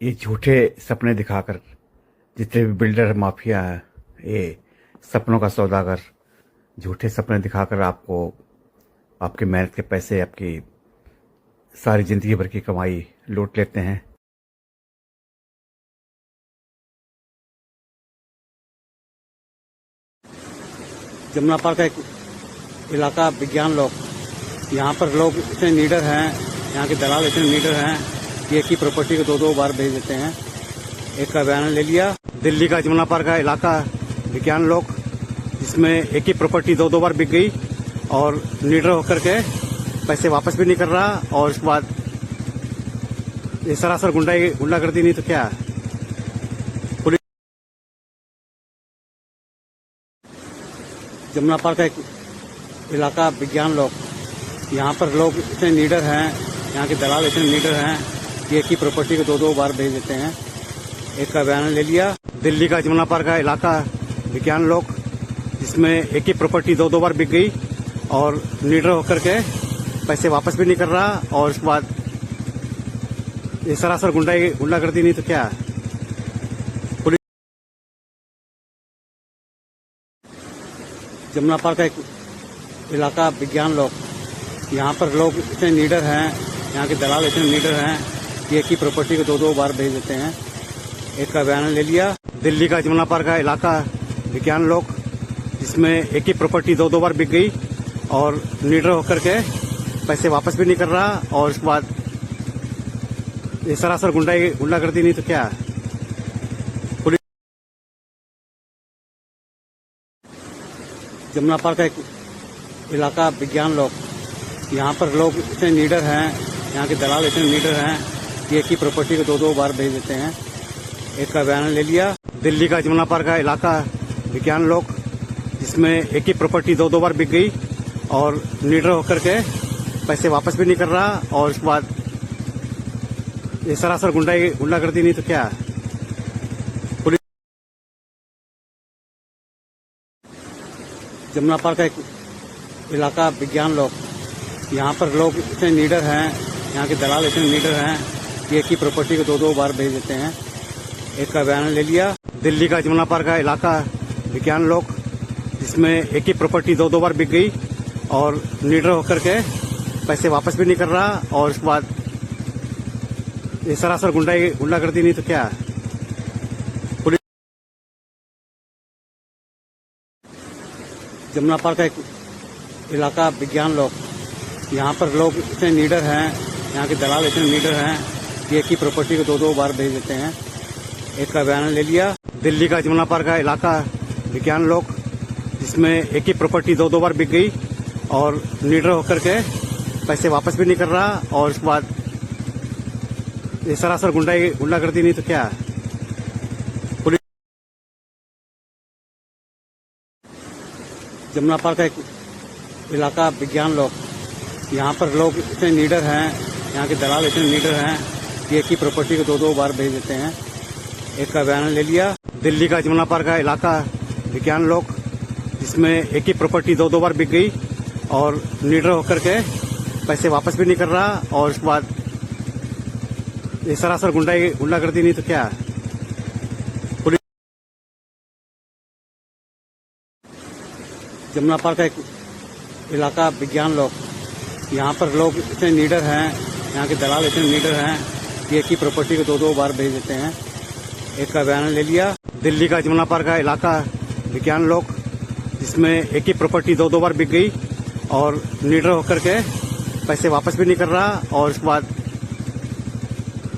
ये झूठे सपने दिखाकर जितने भी बिल्डर माफिया हैं, ये सपनों का सौदागर झूठे सपने दिखाकर आपको आपकी मेहनत के पैसे, आपकी सारी जिंदगी भर की कमाई लूट लेते हैं। जमुना पार का एक इलाका विज्ञान लोग, यहाँ पर लोग इतने नीडर हैं, यहाँ के दलाल इतने नीडर हैं कि एक ही प्रॉपर्टी को दो दो बार भेज देते हैं। एक का बयान ले लिया। दिल्ली का जमुना पार का इलाका विज्ञान लोग, जिसमें एक ही प्रॉपर्टी दो दो बार बिक गई और नीडर होकर के पैसे वापस भी नहीं कर रहा, और उसके बाद ये सरासर गुंडागर्दी नहीं तो क्या। पुलिस जमुना पार का एक इलाका विज्ञान लोग, यहाँ पर लोग इतने नीडर हैं, यहाँ के दलाल इतने नीडर हैं कि एक ही प्रॉपर्टी को दो दो बार भेज देते हैं। एक का बयान ले लिया। दिल्ली का जमुना पार का इलाका विज्ञान लोग, जिसमें एक ही प्रॉपर्टी दो दो बार बिक गई और नीडर होकर के पैसे वापस भी नहीं कर रहा, और उसके बाद ये सरासर गुंडागर्दी नहीं तो क्या। पुलिस जमुना पार का एक इलाका विज्ञान लोग, यहाँ पर लोग इतने नीडर हैं, यहाँ के दलाल इतने नीडर हैं कि एक ही प्रॉपर्टी को दो दो बार भेज देते हैं। एक का बयान ले लिया। दिल्ली का जमुना पार का इलाका विज्ञान लोग, जिसमें एक ही प्रॉपर्टी दो दो बार बिक गई और नीडर होकर के पैसे वापस भी नहीं कर रहा, और उसके बाद ये सरासर गुंडागर्दी नहीं तो क्या। पुलिस जमुना पार का एक इलाका विज्ञान लोग, यहाँ पर लोग इतने नीडर हैं, यहाँ के दलाल इतने नीडर हैं कि एक ही प्रॉपर्टी को दो दो बार भेज देते हैं। एक का बयान ले लिया। दिल्ली का जमुना पार का इलाका विज्ञान लोग, जिसमें एक ही प्रॉपर्टी दो दो बार बिक गई और नीडर होकर के पैसे वापस भी नहीं कर रहा, और उसके बाद ये सरासर गुंडागर्दी नहीं तो क्या। पुलिस जमुना पार का एक इलाका विज्ञान लोग, यहाँ पर लोग इतने नीडर हैं, यहाँ के दलाल इतने नीडर हैं कि एक ही प्रॉपर्टी को दो दो बार भेज देते हैं। एक का बयान ले लिया। दिल्ली का जमुना पार का इलाका विज्ञान लोग, जिसमें एक ही प्रॉपर्टी दो दो बार बिक गई और नीडर होकर के पैसे वापस भी नहीं कर रहा, और उसके बाद ये सरासर गुंडागर्दी नहीं तो क्या। पुलिस जमुना पार का एक इलाका विज्ञान लोग, यहाँ पर लोग इतने नीडर हैं, यहाँ के दलाल इतने नीडर हैं कि एक ही प्रॉपर्टी को दो दो बार भेज देते हैं। एक का बयान ले लिया। दिल्ली का जमुना पार का इलाका विज्ञान लोग, जिसमें एक ही प्रॉपर्टी दो दो बार बिक गई और नीडर होकर के पैसे वापस भी नहीं कर रहा, और उसके बाद ये सरासर गुंडागर्दी नहीं तो क्या। पुलिस जमुना पार का एक इलाका विज्ञान लोग, यहाँ पर लोग इतने नीडर हैं, यहाँ के दलाल इतने नीडर हैं कि एक ही प्रॉपर्टी को दो दो बार भेज देते हैं। एक का बयान ले लिया। दिल्ली का जमुना पार का इलाका विज्ञान लोग, जिसमें एक ही प्रॉपर्टी दो दो बार बिक गई और नीडर होकर के पैसे वापस भी नहीं कर रहा, और उसके बाद ये सरासर गुंडागर्दी नहीं तो क्या। पुलिस जमुना पार का एक इलाका विज्ञान लोग, यहाँ पर लोग इतने नीडर हैं, यहाँ के दलाल इतने नीडर हैं कि एक ही प्रॉपर्टी को दो दो बार भेज देते हैं। एक का बयान ले लिया। दिल्ली का जमुना पार का इलाका विज्ञान लोग, जिसमें एक ही प्रॉपर्टी दो दो बार बिक गई और नीडर होकर के पैसे वापस भी नहीं कर रहा, और उसके बाद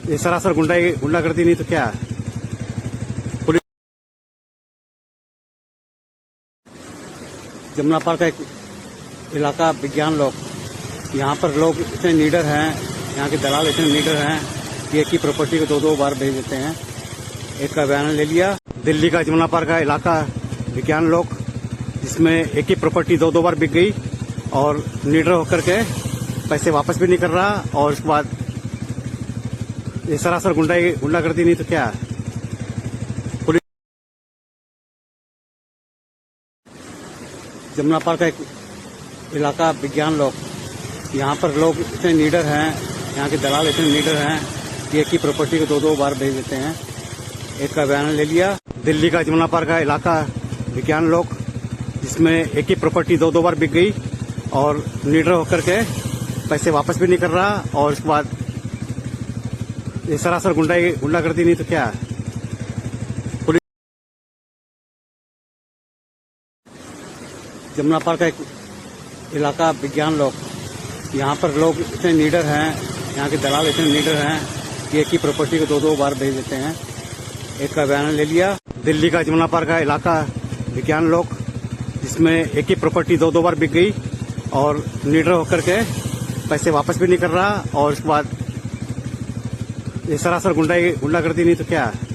ये सरासर गुंडागर्दी नहीं तो क्या। पुलिस जमुना पार का एक इलाका विज्ञान लोग, यहाँ पर लोग इतने नीडर हैं, यहाँ के दलाल इतने नीडर हैं कि एक ही प्रॉपर्टी को दो दो बार भेज देते हैं। एक का बयान ले लिया। दिल्ली का जमुना पार का इलाका विज्ञान लोग, जिसमें एक ही प्रॉपर्टी दो दो बार बिक गई और नीडर होकर के पैसे वापस भी नहीं कर रहा, और उसके बाद ये सरासर गुंडागर्दी नहीं तो क्या। पुलिस जमुना पार का एक इलाका विज्ञान लोग, यहाँ पर लोग इतने नीडर हैं, यहाँ के दलाल इतने नीडर हैं कि एक ही प्रॉपर्टी को 2-2 बार भेज देते हैं। एक का बयान ले लिया। दिल्ली का जमुना पार का इलाका विज्ञान लोग, जिसमें एक ही प्रॉपर्टी 2-2 बार बिक गई और लीडर होकर के पैसे वापस भी नहीं कर रहा, और उसके बाद ये सरासर गुंडागर्दी नहीं तो क्या है। जमुना पार का एक इलाका विज्ञान लोग, यहाँ पर लोग इतने लीडर हैं, यहाँ के दलाल इतने लीडर हैं कि एक ही प्रॉपर्टी को 2-2 बार भेज देते हैं। एक का बयान ले लिया। दिल्ली का जमुना पार का इलाका विज्ञान लोग, जिसमें एक ही प्रॉपर्टी 2-2 बार बिक गई और लीडर होकर के पैसे वापस भी नहीं कर रहा, और उसके बाद ये सरासर गुंडागर्दी नहीं तो क्या है।